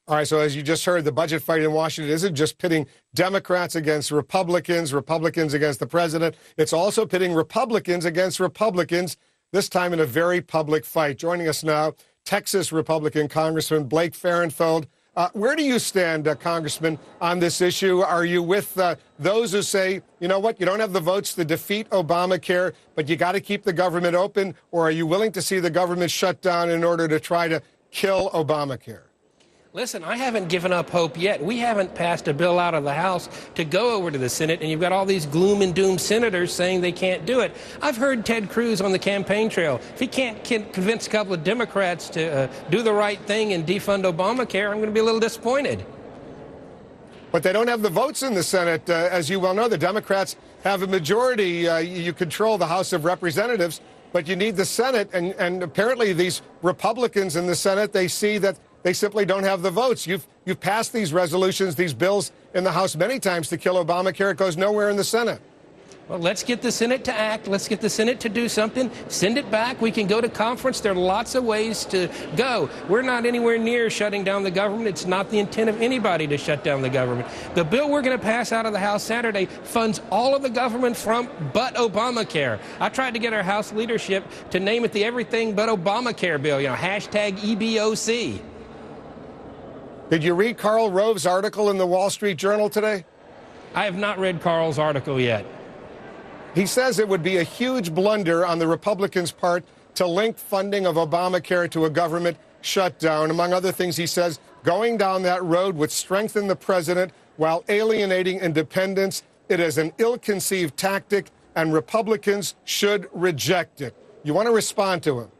All right, so as you just heard, the budget fight in Washington isn't just pitting Democrats against Republicans, Republicans against the president. It's also pitting Republicans against Republicans, this time in a very public fight. Joining us now, Texas Republican Congressman Blake Farenthold. Where do you stand, Congressman, on this issue? Are you with those who say, you know what, you don't have the votes to defeat Obamacare, but you got to keep the government open? Or are you willing to see the government shut down in order to try to kill Obamacare? Listen, I haven't given up hope yet. We haven't passed a bill out of the House to go over to the Senate, and you've got all these gloom and doom senators saying they can't do it. I've heard Ted Cruz on the campaign trail. If he can't convince a couple of Democrats to do the right thing and defund Obamacare, I'm going to be a little disappointed. But they don't have the votes in the Senate. As you well know, the Democrats have a majority. You control the House of Representatives, but you need the Senate. And apparently these Republicans in the Senate, they see that they simply don't have the votes. You've passed these resolutions, these bills in the House many times to kill Obamacare. It goes nowhere in the Senate. Well, let's get the Senate to act. Let's get the Senate to do something. Send it back. We can go to conference. There are lots of ways to go. We're not anywhere near shutting down the government. It's not the intent of anybody to shut down the government. The bill we're going to pass out of the House Saturday funds all of the government from but Obamacare. I tried to get our House leadership to name it the everything but Obamacare bill, hashtag EBOC. Did you read Karl Rove's article in the Wall Street Journal today? I have not read Karl's article yet. He says it would be a huge blunder on the Republicans' part to link funding of Obamacare to a government shutdown. Among other things, he says going down that road would strengthen the president while alienating independents. It is an ill-conceived tactic, and Republicans should reject it. You want to respond to him?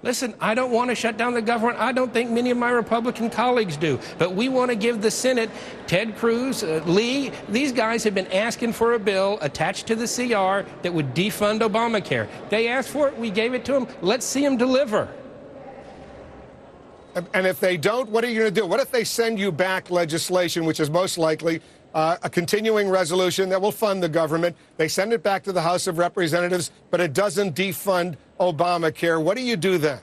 Listen, I don't want to shut down the government. I don't think many of my Republican colleagues do. But we want to give the Senate, Ted Cruz, Lee, these guys have been asking for a bill attached to the CR that would defund Obamacare. They asked for it. We gave it to them. Let's see them deliver. And if they don't, what are you going to do? What if they send you back legislation, which is most likely a continuing resolution that will fund the government? They send it back to the House of Representatives, but it doesn't defund Obamacare. What do you do then?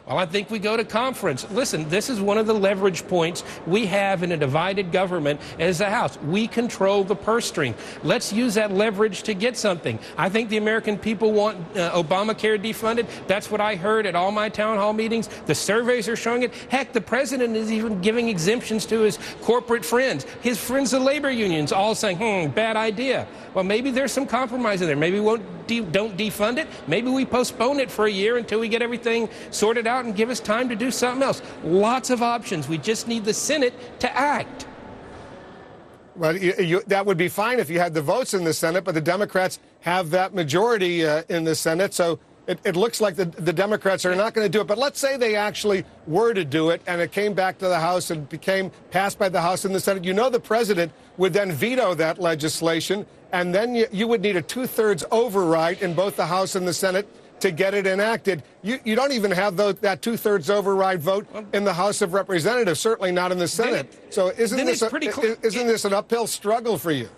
Well, I think we go to conference. Listen, this is one of the leverage points we have in a divided government as the House. We control the purse string. Let's use that leverage to get something. I think the American people want Obamacare defunded. That's what I heard at all my town hall meetings. The surveys are showing it. Heck, the president is even giving exemptions to his corporate friends. His friends, the labor unions, all saying, bad idea. Well, maybe there's some compromise in there. Maybe we don't defund it. Maybe we postpone it for a year until we get everything sorted out and give us time to do something else. Lots of options. We just need the Senate to act. Well, that would be fine if you had the votes in the Senate, but the Democrats have that majority in the Senate, so it looks like the Democrats are not going to do it. But let's say they actually were to do it, and it came back to the House and became passed by the House and the Senate. You know the president would then veto that legislation, and then you would need a two-thirds override in both the House and the Senate to get it enacted. You don't even have that two-thirds override vote in the House of Representatives, certainly not in the Senate. So isn't this an uphill struggle for you?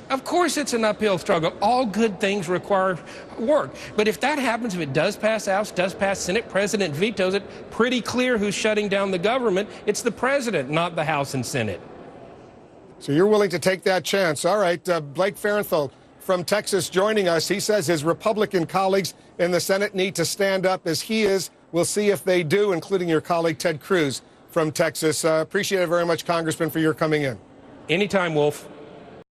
Of course it's an uphill struggle. All good things require work. But if that happens, if it does pass House, does pass Senate, President vetoes it, pretty clear who's shutting down the government. It's the president, not the House and Senate. So you're willing to take that chance. All right, Blake Farenthold from Texas joining us. He says his Republican colleagues in the Senate need to stand up as he is. We'll see if they do, including your colleague Ted Cruz from Texas. Appreciate it very much, Congressman, for your coming in. Anytime, Wolf.